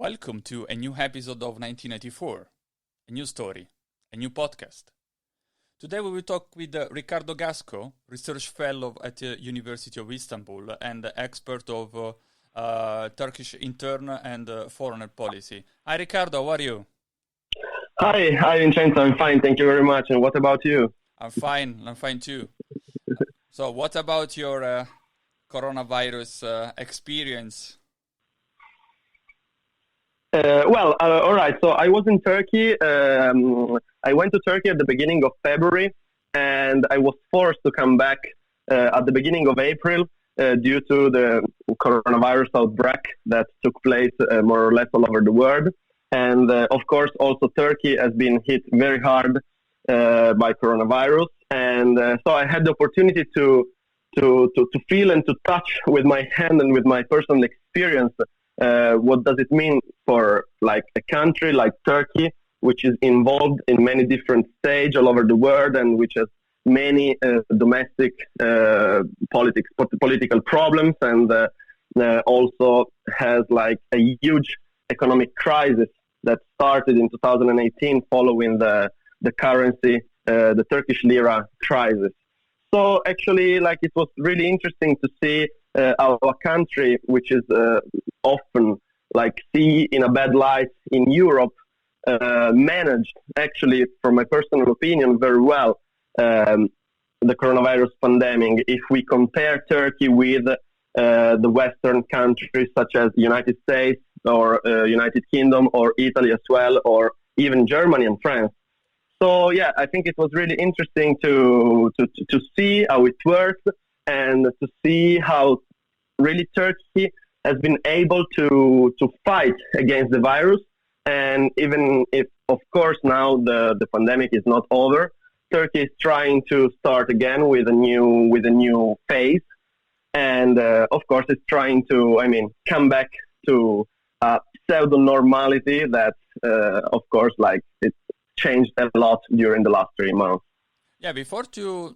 Welcome to a new episode of 1984, a new story, a new podcast. Today we will talk with Riccardo Gasco, research fellow at the University of Istambul and expert of Turkish internal and foreign policy. Hi Riccardo, how are you? Hi Vincenzo, I'm fine, thank you very much. And what about you? I'm fine too. So what about your coronavirus experience? All right. So I was in Turkey. I went to Turkey at the beginning of February, and I was forced to come back at the beginning of April due to the coronavirus outbreak that took place more or less all over the world. And of course, also Turkey has been hit very hard by coronavirus. And so I had the opportunity to feel and to touch with my hand and with my personal experience. What does it mean for like a country like Turkey, which is involved in many different stages all over the world and which has many domestic political problems and also has like a huge economic crisis that started in 2018 following the currency, the Turkish lira crisis. So actually, like it was really interesting to see our country, which is often like see in a bad light in Europe, managed actually, from my personal opinion, very well the coronavirus pandemic. If we compare Turkey with the Western countries such as the United States or United Kingdom or Italy as well, or even Germany and France. So yeah, I think it was really interesting to see how it works and to see how really Turkey has been able to fight against the virus. And even if, of course, now the pandemic is not over, Turkey is trying to start again with a new phase. And of course, it's trying to, come back to pseudo normality that, of course, like it changed a lot during the last 3 months. Yeah, before to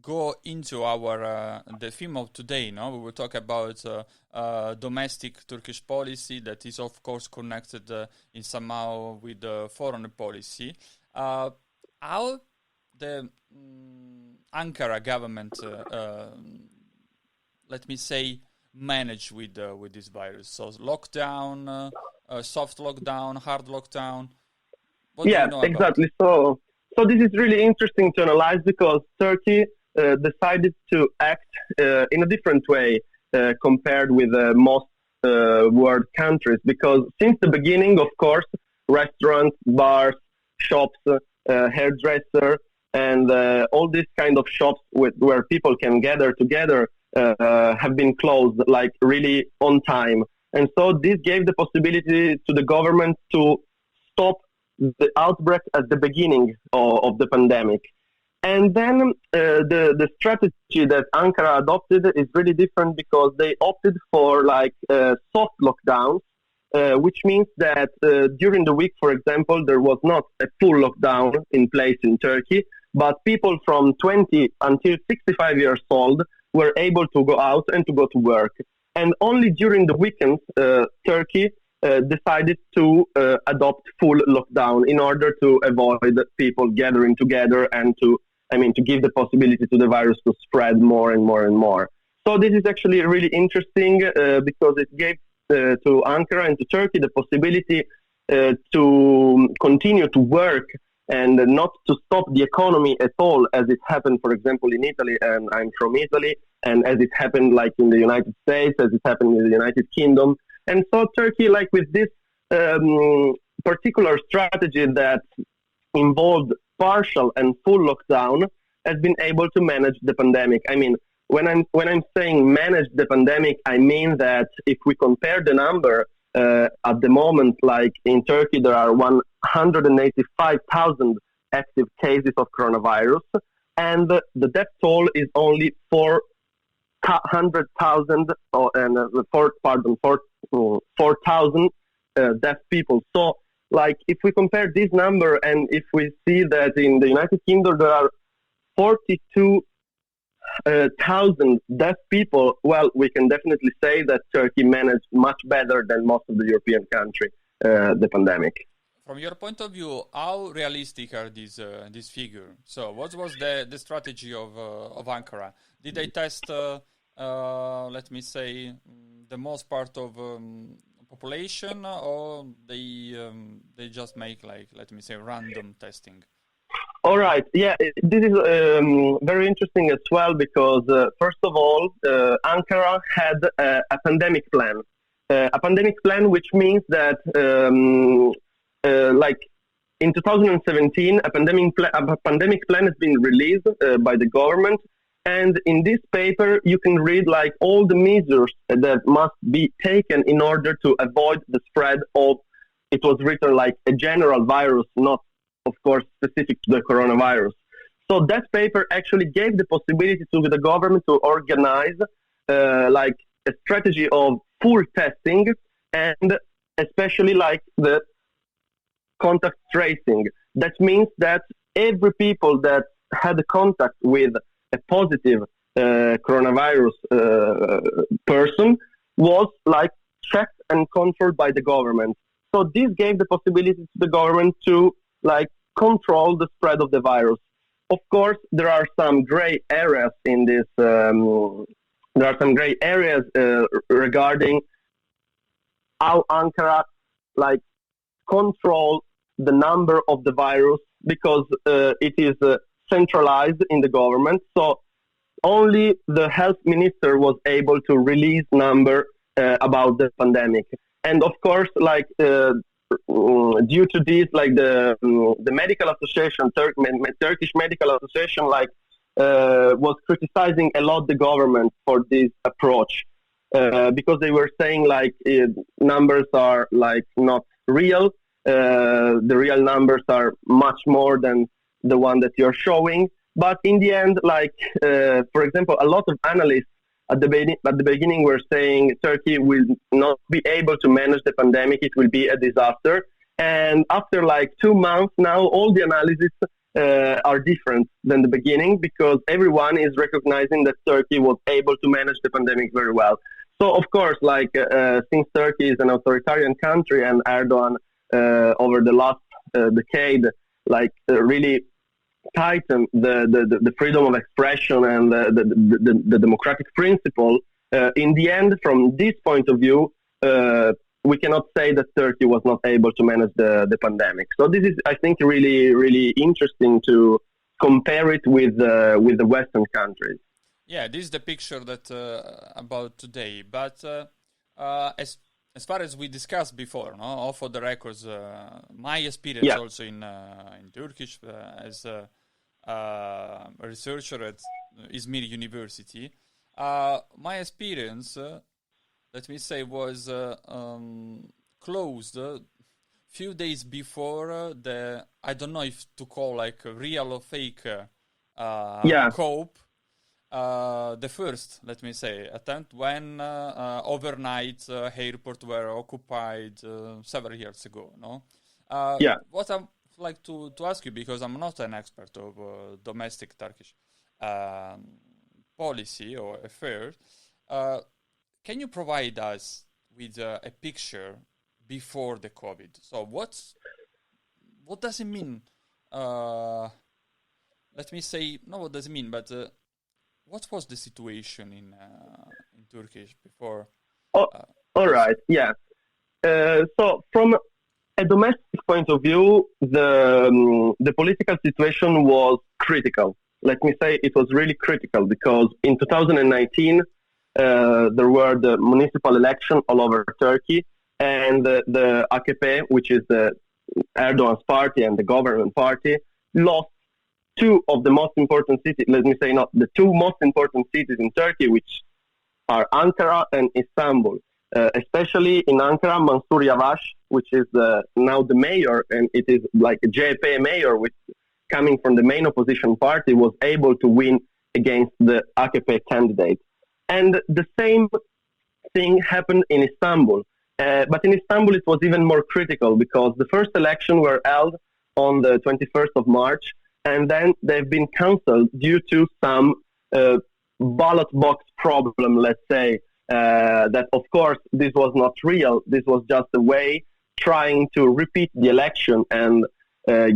go into our the theme of today, we will talk about domestic Turkish policy that is, of course, connected in somehow with foreign policy. How the Ankara government, let me say, manage with this virus? So lockdown, soft lockdown, hard lockdown. What do you know exactly. So this is really interesting to analyze because Turkey decided to act in a different way compared with most world countries. Because since the beginning, of course, restaurants, bars, shops, hairdresser, and all these kind of shops where people can gather together have been closed, like really on time. And so this gave the possibility to the government to stop the outbreak at the beginning of the pandemic. And then the strategy that Ankara adopted is really different because they opted for like soft lockdowns, which means that during the week, for example, there was not a full lockdown in place in Turkey, but people from 20 until 65 years old were able to go out and to go to work. And only during the weekends, Turkey decided to adopt full lockdown in order to avoid people gathering together and to give the possibility to the virus to spread more and more and more. So this is actually really interesting because it gave to Ankara and to Turkey the possibility to continue to work and not to stop the economy at all, as it happened, for example, in Italy, and I'm from Italy, and as it happened like in the United States, as it happened in the United Kingdom. And so Turkey, like with this particular strategy that involved partial and full lockdown, has been able to manage the pandemic. When I'm saying manage the pandemic, I mean that if we compare the number at the moment, like in Turkey, there are 185,000 active cases of coronavirus, and the death toll is only 400,000 4,000 deaf people. So, like, if we compare this number and if we see that in the United Kingdom there are 42,000 deaf people, well, we can definitely say that Turkey managed much better than most of the European countries. the pandemic. From your point of view, how realistic are these figures? So, what was the strategy of Ankara? Did they test, let me say, the most part of population, or they just make, like, let me say, random testing? All right. Yeah, this is very interesting as well because, first of all, Ankara had a pandemic plan. A pandemic plan, which means that, like in 2017, a pandemic plan has been released by the government. And in this paper, you can read like all the measures that must be taken in order to avoid the spread of, it was written like a general virus, not of course specific to the coronavirus. So that paper actually gave the possibility to the government to organize like a strategy of full testing and especially like the contact tracing. That means that every people that had a contact with a positive coronavirus person was like checked and controlled by the government. So this gave the possibility to the government to like control the spread of the virus. Of course, there are some gray areas in this. There are some gray areas regarding how Ankara like control the number of the virus because it is centralized in the government. So only the health minister was able to release number about the pandemic. And of course, like due to this, like the medical association, Turkish medical association, like was criticizing a lot the government for this approach because they were saying like numbers are like not real. The real numbers are much more than the one that you're showing. But in the end, like for example, a lot of analysts at the beginning were saying Turkey will not be able to manage the pandemic. It will be a disaster. And after like 2 months now, all the analyses are different than the beginning because everyone is recognizing that Turkey was able to manage the pandemic very well. So of course, like since Turkey is an authoritarian country and Erdogan over the last decade, like really tighten the freedom of expression and the democratic principle. In the end, from this point of view, we cannot say that Turkey was not able to manage the pandemic. So this is, I think, really, really interesting to compare it with the Western countries. Yeah, this is the picture that about today. But as far as we discussed before, no, off of the records, my experience also in Turkish as a researcher at Izmir University, my experience, let me say, was closed few days before the, I don't know if to call like a real or fake COP, the first, let me say, attempt when overnight airports were occupied several years ago. No, what I'm like to ask you, because I'm not an expert of domestic Turkish policy or affairs. Can you provide us with a picture before the COVID? So what does it mean? Let me say, not what does it mean, but what was the situation in Turkish before? All right, yeah. So from a domestic point of view, the political situation was critical. Let me say it was really critical because in 2019, there were the municipal election all over Turkey, and the AKP, which is the Erdogan's party and the government party, lost two of the most important cities. Let me say not the two most important cities in Turkey, which are Ankara and Istanbul. Especially in Ankara, Mansur Yavaş, which is now the mayor, and it is like a CHP mayor, which coming from the main opposition party, was able to win against the AKP candidate. And the same thing happened in Istanbul. But in Istanbul, it was even more critical because the first election were held on the 21st of March, and then they've been cancelled due to some ballot box problem, let's say. That, of course, this was not real. This was just a way trying to repeat the election and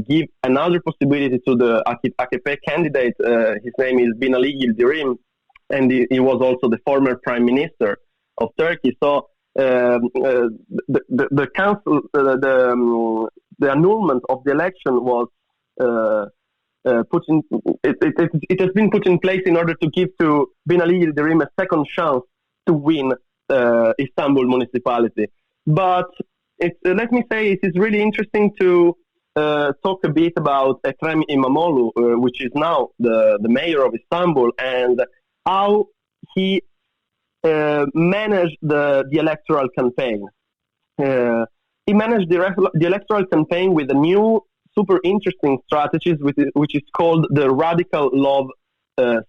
give another possibility to the AKP candidate. His name is Binali Yildirim, and he was also the former prime minister of Turkey. So the council, the annulment of the election was put in. It has been put in place in order to give to Binali Yildirim a second chance to win Istanbul municipality. But let me say it is really interesting to talk a bit about Ekrem İmamoğlu, which is now the mayor of Istanbul, and how he managed the electoral campaign. He managed the electoral campaign with a new, super interesting strategy, which is called the radical love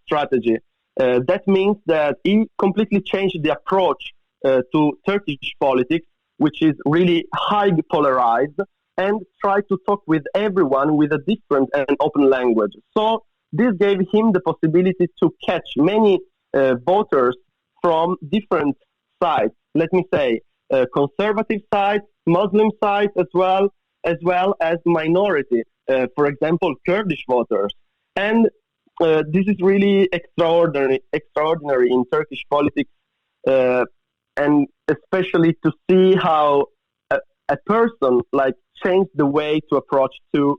strategy. That means that he completely changed the approach to Turkish politics, which is really highly polarized, and tried to talk with everyone with a different and open language. So this gave him the possibility to catch many voters from different sides. Let me say, conservative sides, Muslim sides, as well as minority. For example, Kurdish voters. And this is really extraordinary in Turkish politics, and especially to see how a person like changed the way to approach to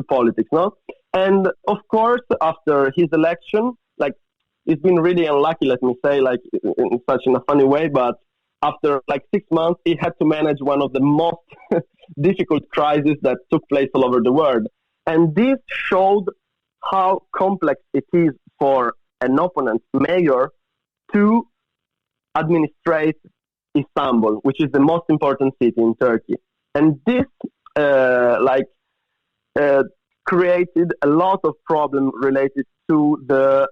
politics, no? And of course, after his election, like, it's been really unlucky, let me say, like in a funny way, but after like 6 months, he had to manage one of the most difficult crises that took place all over the world. And this showed how complex it is for an opponent mayor to administrate Istanbul, which is the most important city in Turkey. And this created a lot of problems related to the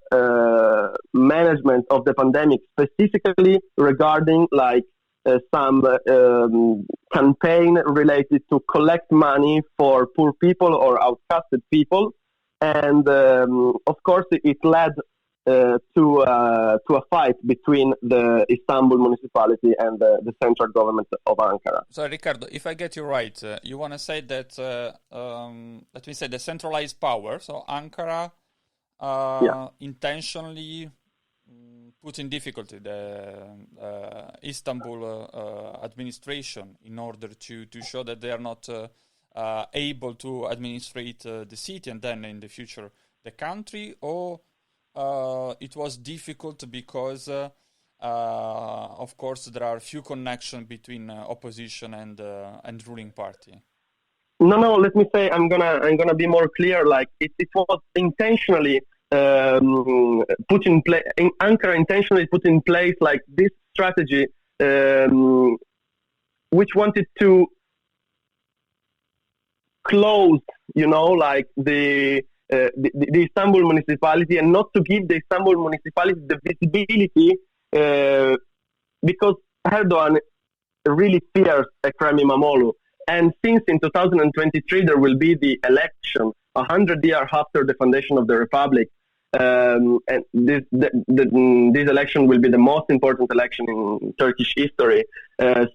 management of the pandemic, specifically regarding some campaign related to collect money for poor people or outcasted people. And of course, it led to a fight between the Istanbul municipality and the central government of Ankara. So, Riccardo, if I get you right, you want to say that, let me say, the centralized power, so Ankara intentionally put in difficulty the Istanbul administration in order to show that they are not able to administrate the city and then in the future the country, or it was difficult because of course there are few connections between opposition and ruling party? No, let me say, I'm gonna be more clear. Like it was intentionally put in place. Ankara intentionally put in place like this strategy, which wanted to close, like the Istanbul municipality, and not to give the Istanbul municipality the visibility, because Erdogan really fears Ekrem İmamoğlu. And since in 2023 there will be the election, 100 years after the foundation of the republic, and this election will be the most important election in Turkish history.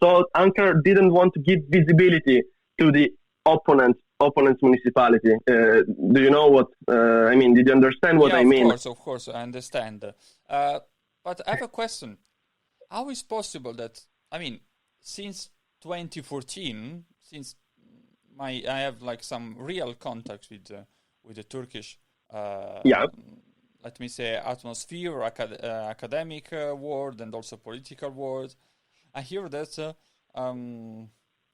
So Ankara didn't want to give visibility to the opponent's municipality. Do you know what I mean? Did you understand what I mean? Of course, I understand. But I have a question. How is possible that, since 2014, since I have like some real contacts with the Turkish, let me say, atmosphere, academic world, and also political world, I hear that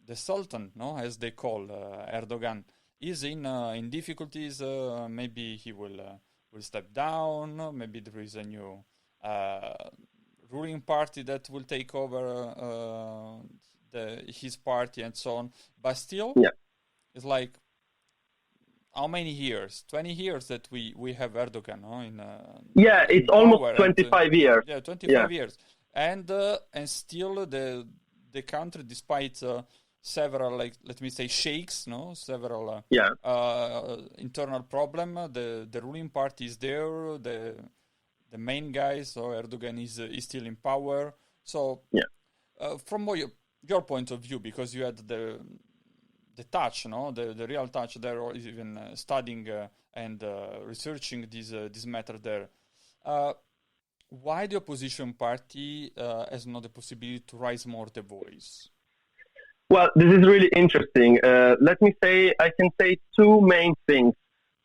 the Sultan, as they call Erdogan, is in difficulties. Maybe he will step down. Maybe there is a new ruling party that will take over his party and so on. But still, it's like, how many years? 20 years that we have Erdogan, it's almost 25 years. 25 years. And still the country, despite several, let me say, shakes, several internal problem, the ruling party is there, the main guy, so Erdogan is still in power. So from your point of view, because you had the touch, no, the real touch there, or even studying and researching this matter there. Why the opposition party has not the possibility to raise more the voice? Well, this is really interesting. Let me say, I can say two main things.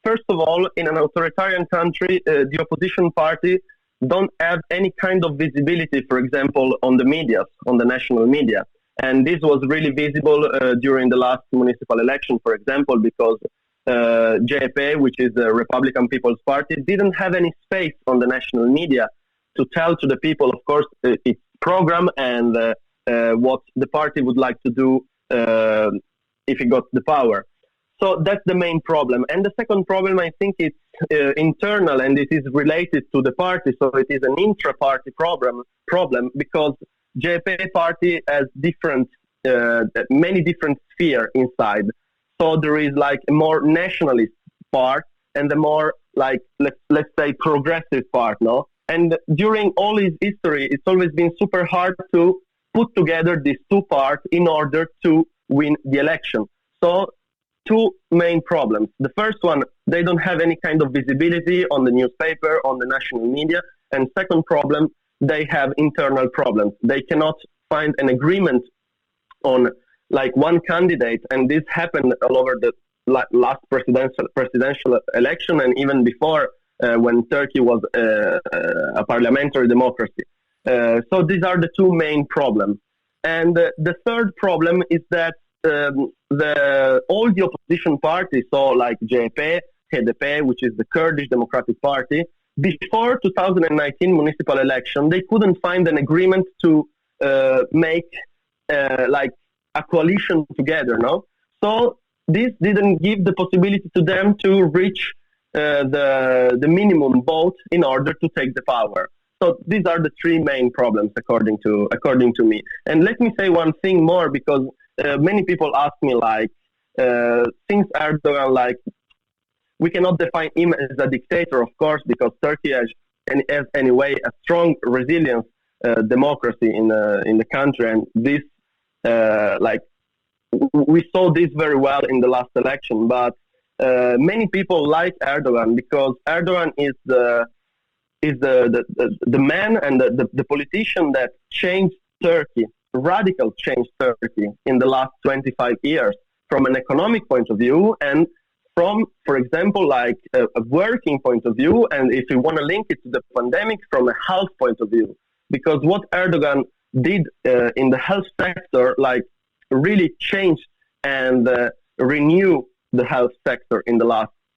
First of all, in an authoritarian country, the opposition party don't have any kind of visibility, for example, on the media, on the national media. And this was really visible during the last municipal election, for example, because JP, which is the Republican People's Party, didn't have any space on the national media to tell to the people, of course, its program and what the party would like to do if it got the power. So that's the main problem. And the second problem, I think, is internal, and it is related to the party. So it is an intra-party problem because JP party has many different spheres inside. So there is like a more nationalist part and the more like, let's say, progressive part, no? And during all his history, it's always been super hard to put together these two parts in order to win the election. So two main problems. The first one, they don't have any kind of visibility on the newspaper, on the national media. And second problem, they have internal problems. They cannot find an agreement on like one candidate. And this happened all over the last presidential election and even before when Turkey was a parliamentary democracy. So these are the two main problems. And the third problem is that all the opposition parties, so like JP, HDP, which is the Kurdish Democratic Party, before 2019 municipal election, they couldn't find an agreement to make like a coalition together, no? So this didn't give the possibility to them to reach the minimum vote in order to take the power. So these are the three main problems according to me. And let me say one thing more, because many people ask me like, since Erdogan, like, we cannot define him as a dictator, of course, because Turkey has anyway a strong, resilient democracy in the country, and this like we saw this very well in the last election. But many people like Erdogan because Erdogan is the man and the politician that changed Turkey, radical changed Turkey in the last 25 years from an economic point of view and from, for example, like a working point of view, and if you want to link it to the pandemic, from a health point of view. Because what Erdogan did in the health sector, like, really changed and renew the health sector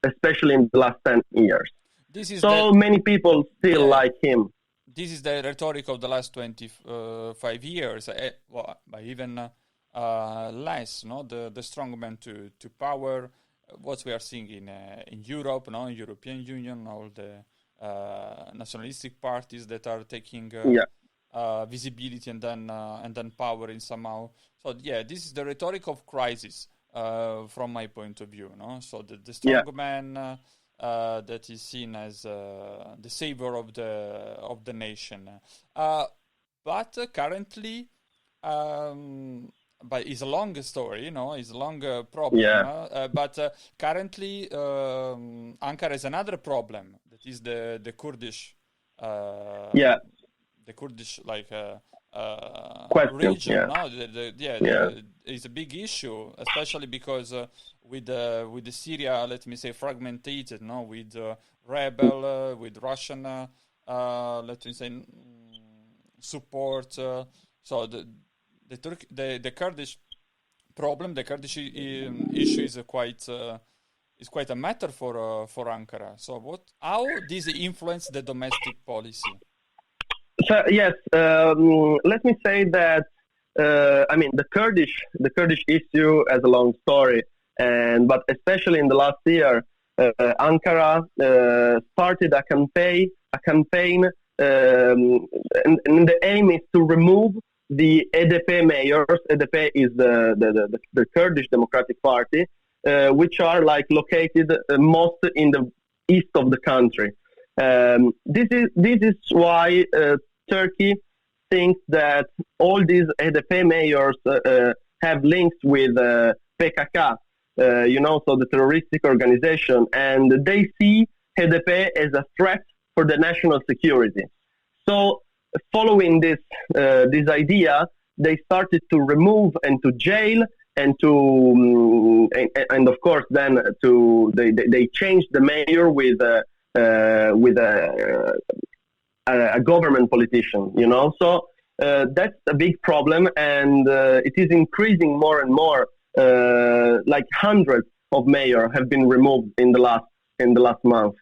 especially in the last 10 years. Many people still like him. This is the rhetoric of the last 25 years, by even less, no? The strongman to power. What we are seeing in Europe, no, in European Union, all the nationalistic parties that are taking visibility and then power in somehow. So this is the rhetoric of crisis from my point of view, no. So the strongman that is seen as the savior of the nation, but currently. But it's a long story, it's a long problem. Yeah. But currently, Ankara has another problem. That is the Kurdish. The Kurdish region. No? It's a big issue, especially because with the Syria, let me say, fragmented. No, with rebel, with Russian, let me say, support. So the Kurdish problem, the Kurdish issue is quite a matter for Ankara. So how does it influence the domestic policy? So yes, let me say that the Kurdish issue has a long story, but especially in the last year, Ankara started a campaign, and the aim is to remove the HDP mayors. HDP is the Kurdish Democratic Party, which are like located most in the east of the country. This is why Turkey thinks that all these HDP mayors have links with PKK, so the terroristic organization, and they see HDP as a threat for the national security. So, following this idea, they started to remove and to jail and to and of course then they changed the mayor with a government politician, So that's a big problem, and it is increasing more and more. Like hundreds of mayors have been removed in the last month.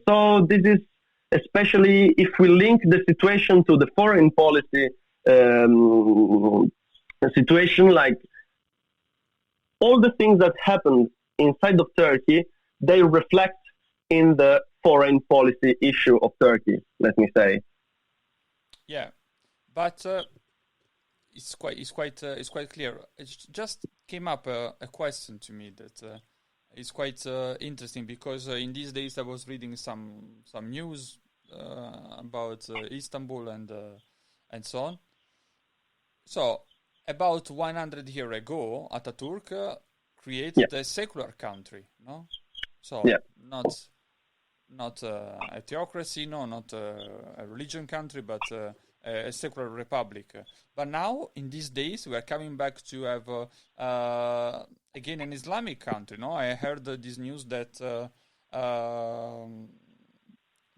So this is, especially if we link the situation to the foreign policy situation, like all the things that happened inside of Turkey, they reflect in the foreign policy issue of Turkey, let me say. Yeah, but it's quite clear. It just came up a question to me that is quite interesting, because in these days I was reading some news about Istanbul and so on. So about 100 years ago, Ataturk created a secular country, no? So not a theocracy, no, not a religion country, but a secular republic. But now, in these days, we are coming back to have again an Islamic country. No, I heard this news that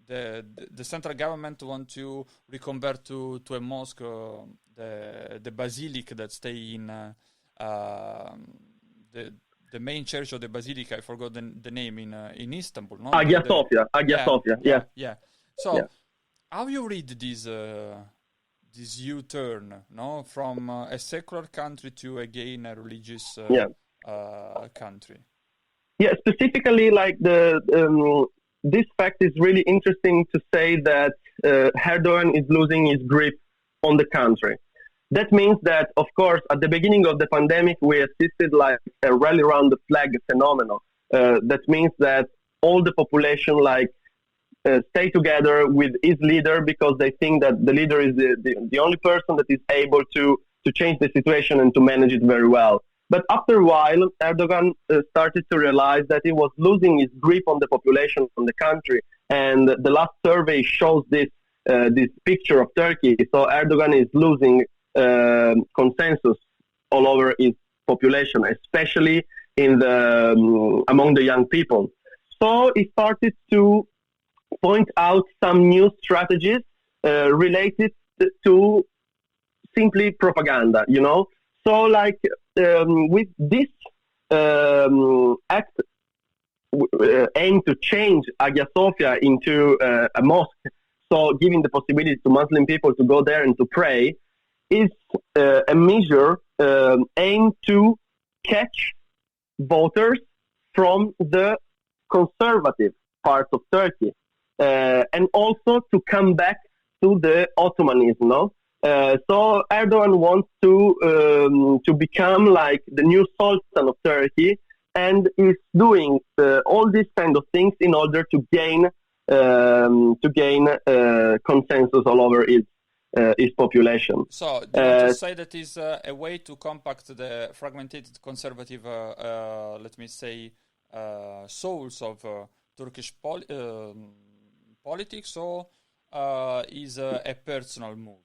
the central government want to reconvert to a mosque the basilica that stay in the main church of the basilica. I forgot the name in Istanbul. No? Hagia Sophia. Yeah. So, how you read this U-turn, no, from a secular country to again a religious country? Yeah, specifically, like this fact is really interesting to say that Erdogan is losing his grip on the country. That means that, of course, at the beginning of the pandemic, we assisted like a rally around the flag phenomenon. That means that all the population stay together with his leader, because they think that the leader is the only person that is able to change the situation and to manage it very well. But after a while, Erdogan started to realize that he was losing his grip on the population, on the country. And the last survey shows this picture of Turkey. So Erdogan is losing consensus all over his population, especially among the young people. So he started to point out some new strategies related to simply propaganda, So with this act aim to change Hagia Sophia into a mosque, so giving the possibility to Muslim people to go there and to pray, is a measure aimed to catch voters from the conservative part of Turkey, and also to come back to the Ottomanism. No? So Erdogan wants to become like the new Sultan of Turkey, and is doing all these kind of things in order to gain consensus all over its population. So, do you want to say that is a way to compact the fragmented conservative, let me say, souls of Turkish politics, or is a personal move?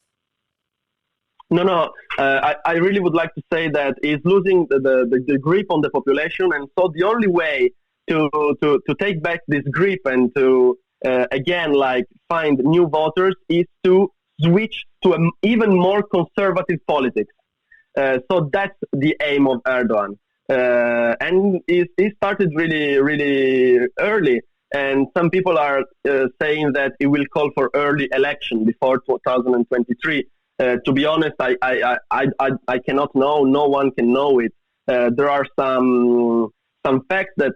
No. I really would like to say that he's losing the grip on the population, and so the only way to take back this grip and to again find new voters is to switch to an even more conservative politics. So that's the aim of Erdogan, and he started really, really early. And some people are saying that he will call for early election before 2023. To be honest, I cannot know. No one can know it. There are some facts that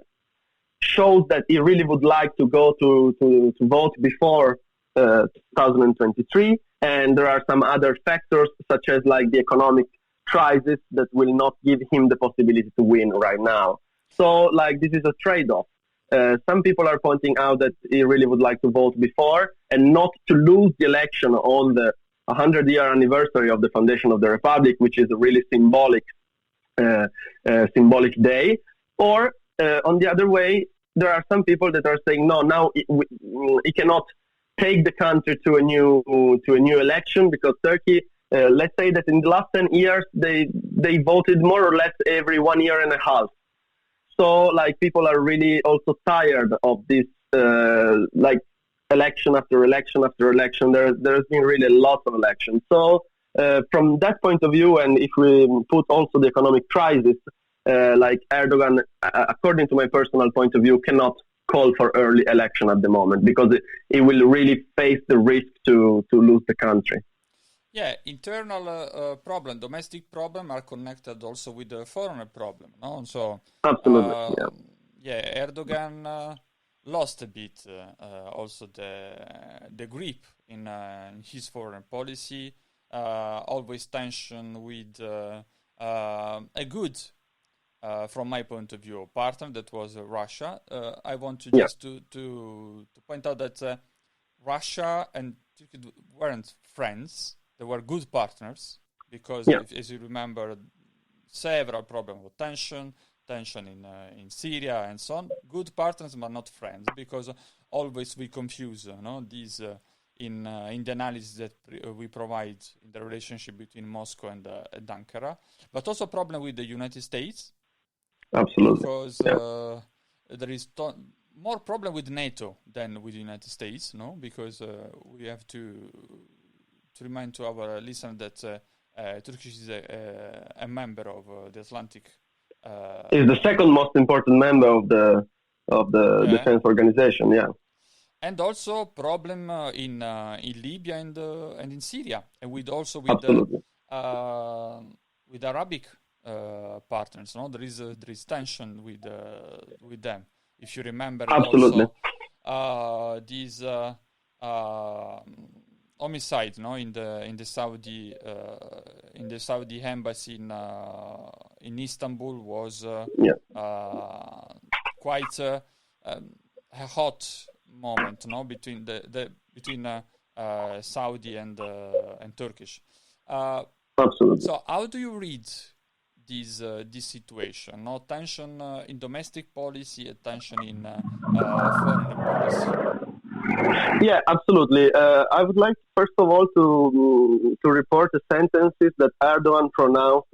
shows that he really would like to go to vote before 2023, and there are some other factors such as the economic crisis that will not give him the possibility to win right now. So this is a trade-off. Some people are pointing out that he really would like to vote before and not to lose the election on the 100-year anniversary of the foundation of the Republic, which is a really symbolic day. Or on the other way, there are some people that are saying, no, now it cannot take the country to a new election, because Turkey, let's say that in the last 10 years, they voted more or less every 1 year and a half. So like people are really also tired of this like election after election after election. There's been really lots of elections. So from that point of view, and if we put also the economic crisis, like Erdogan, according to my personal point of view, cannot call for early election at the moment, because it will really face the risk to lose the country. Yeah, internal problem, domestic problem are connected also with the foreign problem, no? So absolutely, Erdogan lost a bit also the grip in his foreign policy. Always tension with a good, from my point of view, partner that was Russia. I want to just to point out that Russia and Turkey weren't friends. They were good partners, because, as you remember, several problems with tension in Syria and so on. Good partners, but not friends, because always we confuse these in the analysis that we provide in the relationship between Moscow and Ankara. But also problem with the United States. Absolutely. Because there is more problem with NATO than with the United States, no? Because we have to remind to our listener that Turkish is a member of the Atlantic. Is the second most important member of the defense organization. Yeah. And also problem in Libya and in Syria, and with Arabic partners. No, there is tension with them. If you remember, absolutely. Also these homicide, in the Saudi embassy in Istanbul was quite a hot moment, between between Saudi and Turkish. Absolutely. So how do you read this situation? No tension in domestic policy, tension in foreign policy. Yeah, absolutely. I would like, first of all, to report the sentences that Erdogan pronounced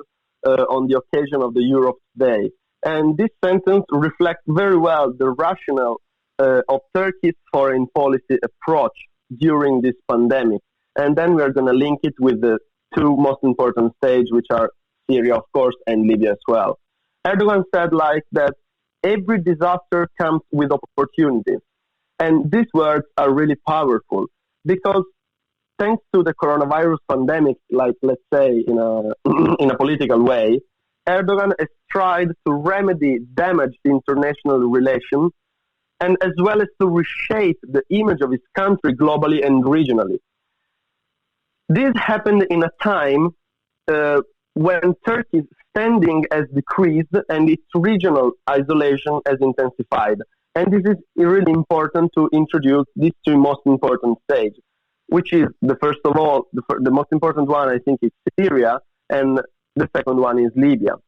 on the occasion of the Europe Day. And this sentence reflects very well the rationale of Turkey's foreign policy approach during this pandemic. And then we are going to link it with the two most important stages, which are Syria, of course, and Libya as well. Erdogan said like that every disaster comes with opportunities. And these words are really powerful, because thanks to the coronavirus pandemic, like let's say in a political way, Erdogan has tried to remedy damaged international relations, and as well as to reshape the image of his country globally and regionally. This happened in a time when Turkey's standing has decreased and its regional isolation has intensified. And this is really important to introduce these two most important stages, which is, the first of all, the most important one, I think, is Syria, and the second one is Libya.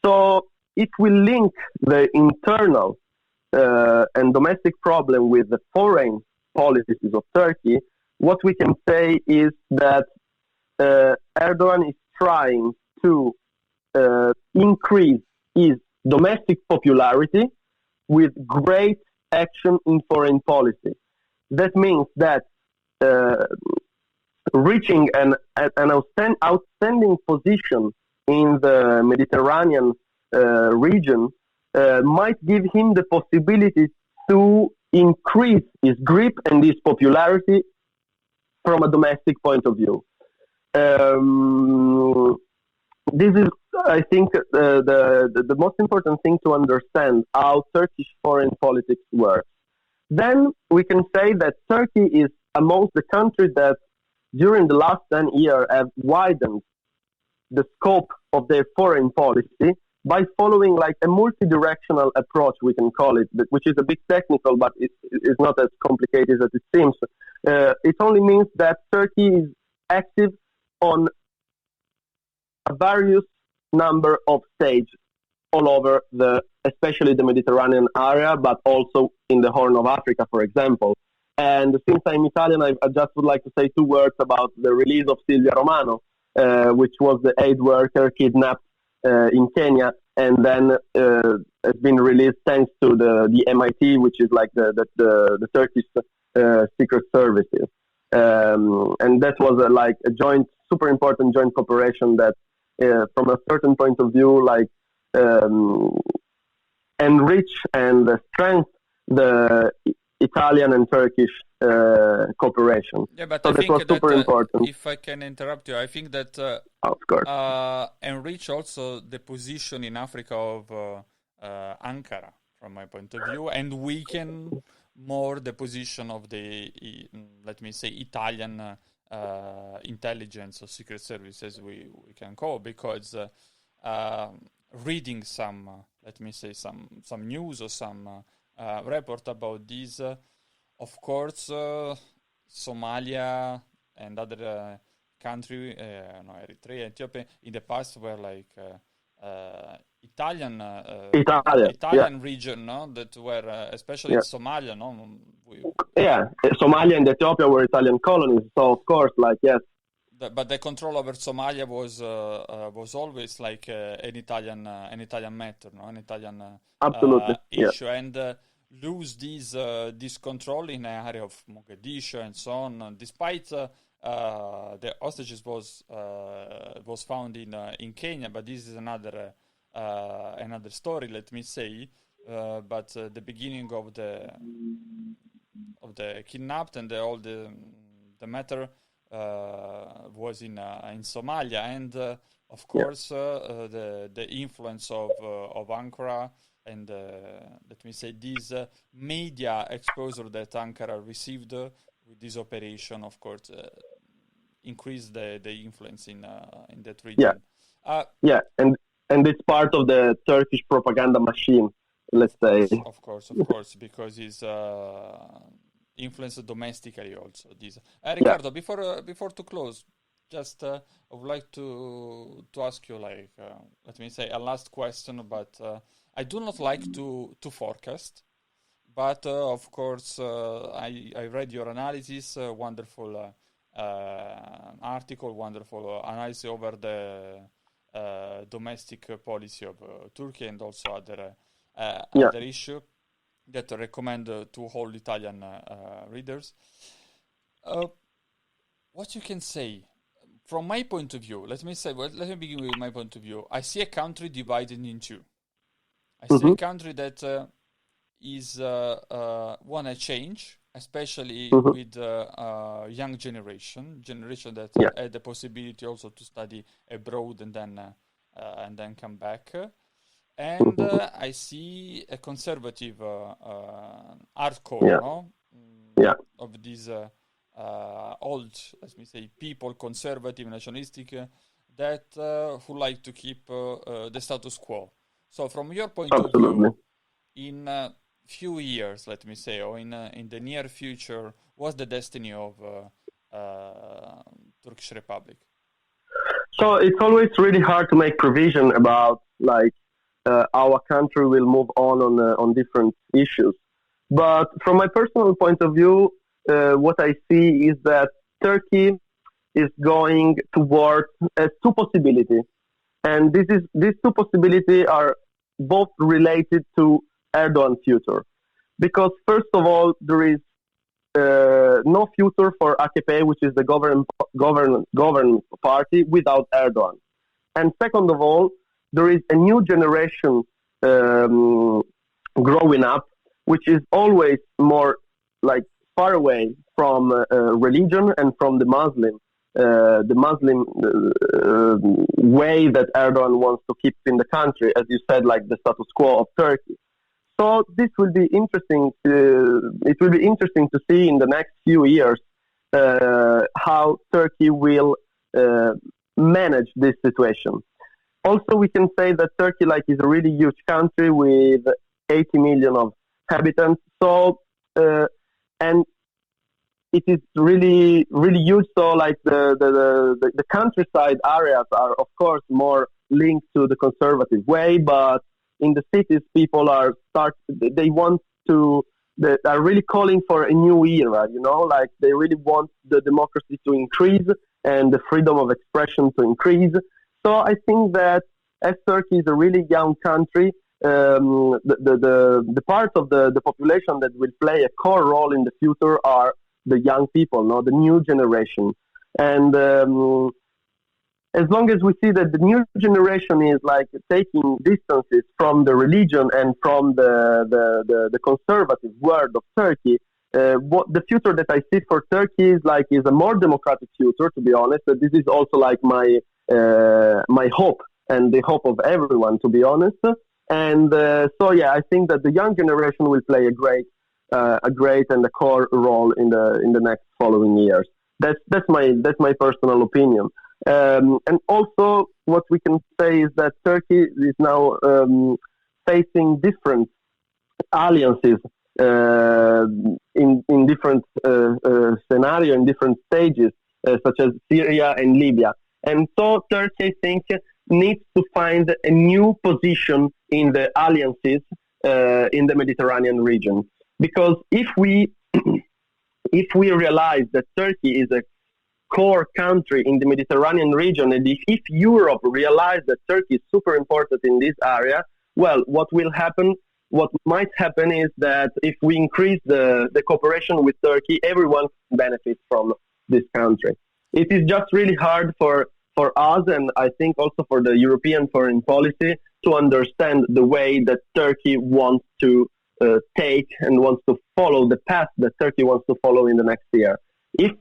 So if we link the internal and domestic problem with the foreign policies of Turkey, what we can say is that Erdogan is trying to increase his domestic popularity with great action in foreign policy. That means that reaching an outstanding position in the Mediterranean region might give him the possibility to increase his grip and his popularity from a domestic point of view. This is, I think, the most important thing to understand how Turkish foreign politics works. Then we can say that Turkey is amongst the countries that during the last 10 years have widened the scope of their foreign policy by following like a multi-directional approach, we can call it, which is a bit technical, but it's not as complicated as it seems. It only means that Turkey is active on a various number of stages all over especially the Mediterranean area, but also in the Horn of Africa, for example. And since I'm Italian, I just would like to say 2 words about the release of Silvia Romano, which was the aid worker kidnapped in Kenya, and then has been released thanks to the MIT, which is like the Turkish secret services. And that was a joint, super important joint cooperation that, from a certain point of view, like enrich and strengthen the Italian and Turkish cooperation. Yeah, but so I think was super important. If I can interrupt you, I think that of course, enrich also the position in Africa of Ankara, from my point of view, and weaken more the position of the, let me say, Italian intelligence or secret services, we can call, because reading some, let me say, some news or some report about this, of course, Somalia and other country, Eritrea, Ethiopia, in the past were like Italian region, no? That were especially in Somalia, no? Somalia and Ethiopia were Italian colonies, so of course, like yes. But the control over Somalia was always like an Italian matter, no? An Italian issue, and lose this control in the area of Mogadishu and so on, despite the hostages was found in Kenya, but this is another story, let me say. But the beginning of the kidnapped and all the matter was in Somalia, and of course the influence of Ankara and let me say this media exposure that Ankara received with this operation, of course, increased the influence in that region. And it's part of the Turkish propaganda machine, let's say. Of course, because it's influenced domestically also. This Riccardo, before to close, just I would like to ask you, like, let me say, a last question, but I do not like to forecast, but of course I read your analysis, wonderful article, wonderful analysis over the domestic policy of Turkey and also other issue that I recommend to all Italian readers. What you can say from my point of view? Let me begin with my point of view. I see a country divided in two. I see a country that is want to change, especially with young generation that had the possibility also to study abroad and then come back. And I see a conservative hardcore, of these old, let me say, people, conservative, nationalistic, that who like to keep the status quo. So from your point of view, in a few years, let me say, or in the near future, what's the destiny of Turkish Republic? So it's always really hard to make provision about like our country will move on different issues. But from my personal point of view, what I see is that Turkey is going towards two possibilities. And these two possibilities are both related to Erdogan's future. Because first of all, there is no future for AKP, which is the government party, without Erdogan. And second of all, there is a new generation growing up, which is always more like far away from religion and from the Muslim way that Erdogan wants to keep in the country, as you said, like the status quo of Turkey. So this will be interesting. It will be interesting to see in the next few years how Turkey will manage this situation. also we can say that Turkey like is a really huge country with 80 million of inhabitants. So and it is really really huge. So like the countryside areas are of course more linked to the conservative way, but in the cities people they want to they are really calling for a new era. Like they really want the democracy to increase and the freedom of expression to increase. So I think that as Turkey is a really young country, the part of the population that will play a core role in the future are the young people, the new generation. And as long as we see that the new generation is like taking distances from the religion and from the conservative world of Turkey, what the future that I see for Turkey is a more democratic future. To be honest, this is also like my hope and the hope of everyone. To be honest, and so yeah, I think that the young generation will play a great and a core role in the next following years. That's my personal opinion. And also, what we can say is that Turkey is now facing different alliances in different scenarios, in different stages, such as Syria and Libya. And so Turkey, I think, needs to find a new position in the alliances in the Mediterranean region. Because if we realize that Turkey is a core country in the Mediterranean region, and if Europe realizes that Turkey is super important in this area, well, what might happen is that if we increase the cooperation with Turkey, everyone can benefit from this country. It is just really hard for us, and I think also for the European foreign policy, to understand the way that Turkey wants to take and wants to follow the path that Turkey wants to follow in the next year. If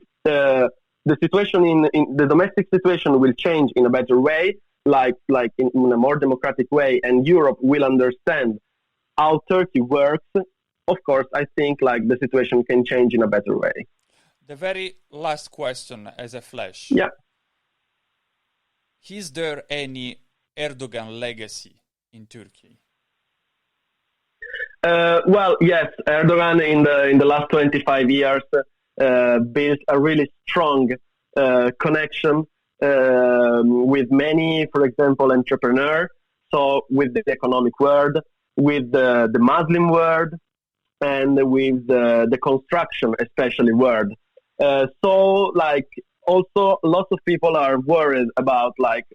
the situation in the domestic situation will change in a better way, like in a more democratic way, and Europe will understand how Turkey works, of course, I think like the situation can change in a better way. The very last question as a flash. Yeah. Is there any Erdogan legacy in Turkey? Well, yes, Erdogan in the last 25 years built a really strong connection with many, for example, entrepreneurs. So with the economic world, with the Muslim world, and with the construction, especially world. So like also lots of people are worried about like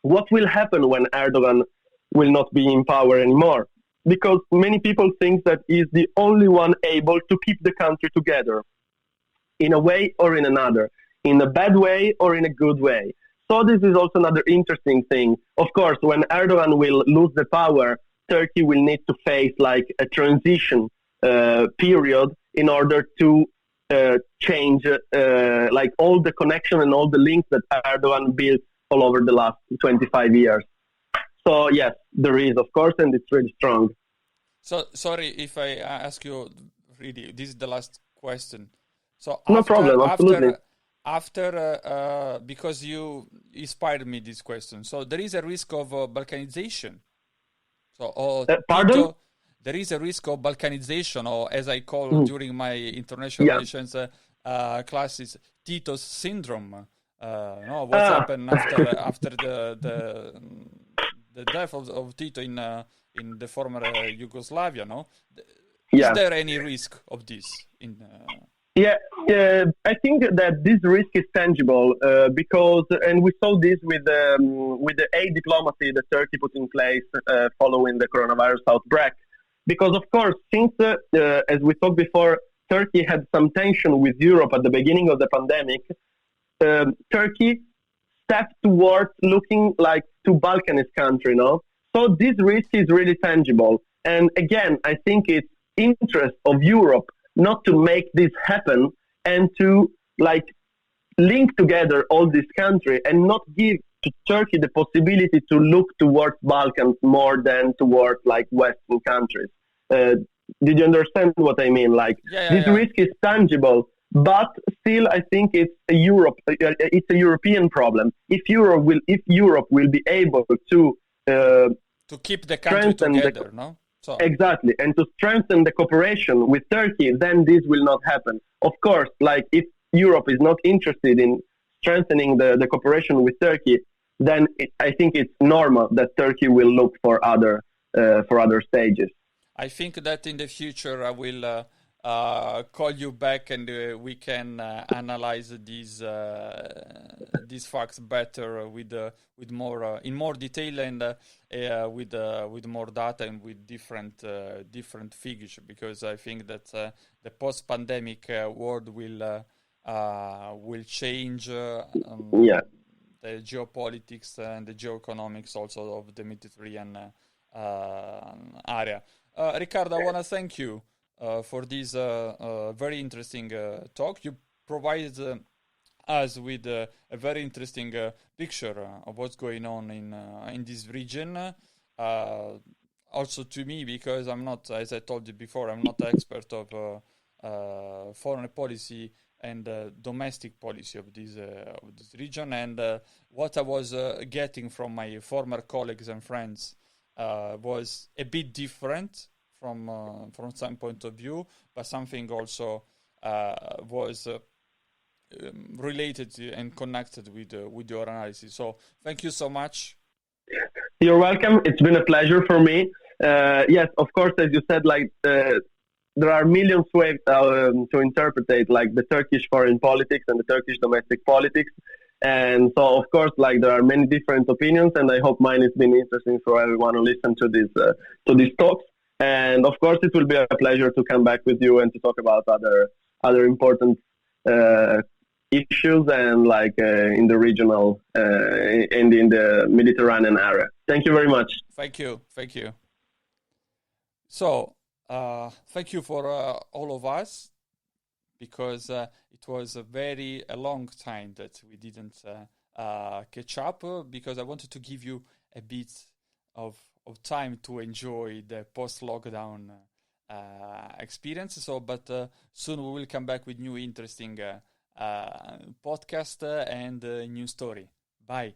what will happen when Erdogan will not be in power anymore. Because many people think that he's the only one able to keep the country together in a way or in another, in a bad way or in a good way. So this is also another interesting thing. Of course, when Erdogan will lose the power, Turkey will need to face like a transition period in order to change like all the connection and all the links that Erdogan built all over the last 25 years. So yes, there is, of course, and it's really strong. So sorry if I ask you, really, this is the last question. So no problem, absolutely. After because you inspired me this question. So there is a risk of balkanization. So pardon? Tito, there is a risk of balkanization, or as I call during my international relations classes, Tito's syndrome. What happened after the death of Tito in the former Yugoslavia? No, is there any risk of this? Yeah, I think that this risk is tangible because, and we saw this with the aid diplomacy that Turkey put in place following the coronavirus outbreak. Because of course, since as we talked before, Turkey had some tension with Europe at the beginning of the pandemic. Turkey stepped towards looking like to Balkanist country, no? So this risk is really tangible. And again, I think it's interest of Europe not to make this happen and to like link together all these countries and not give to Turkey the possibility to look towards Balkans more than towards like Western countries. Did you understand what I mean? Like this risk is tangible but still, I think it's a European problem. If Europe will be able to keep the country together, no? So. Exactly, and to strengthen the cooperation with Turkey, then this will not happen. Of course, like if Europe is not interested in strengthening the cooperation with Turkey, then I think it's normal that Turkey will look for other stages. I think that in the future I will call you back and we can analyze these facts better with more in more detail and with more data and with different figures, because I think that the post-pandemic world will change. The geopolitics and the geoeconomics also of the Mediterranean area. Riccardo, I want to thank you for this very interesting talk. You provided us with a very interesting picture of what's going on in this region. Also to me, because I'm not, as I told you before, I'm not an expert of foreign policy and domestic policy of this region, and what I was getting from my former colleagues and friends was a bit different from some point of view, but something also was related and connected with your analysis. So thank you so much. You're welcome. It's been a pleasure for me. Yes, of course, as you said, like there are millions ways to interpret like the Turkish foreign politics and the Turkish domestic politics. And so, of course, like there are many different opinions, and I hope mine has been interesting for everyone who listen to these talks. And of course, it will be a pleasure to come back with you and to talk about other important issues and like in the regional and in the Mediterranean area. Thank you very much. Thank you. So, thank you for all of us, because it was a long time that we didn't catch up, because I wanted to give you a bit of time to enjoy the post-lockdown experience. So, but soon we will come back with new interesting podcast and new story. Bye.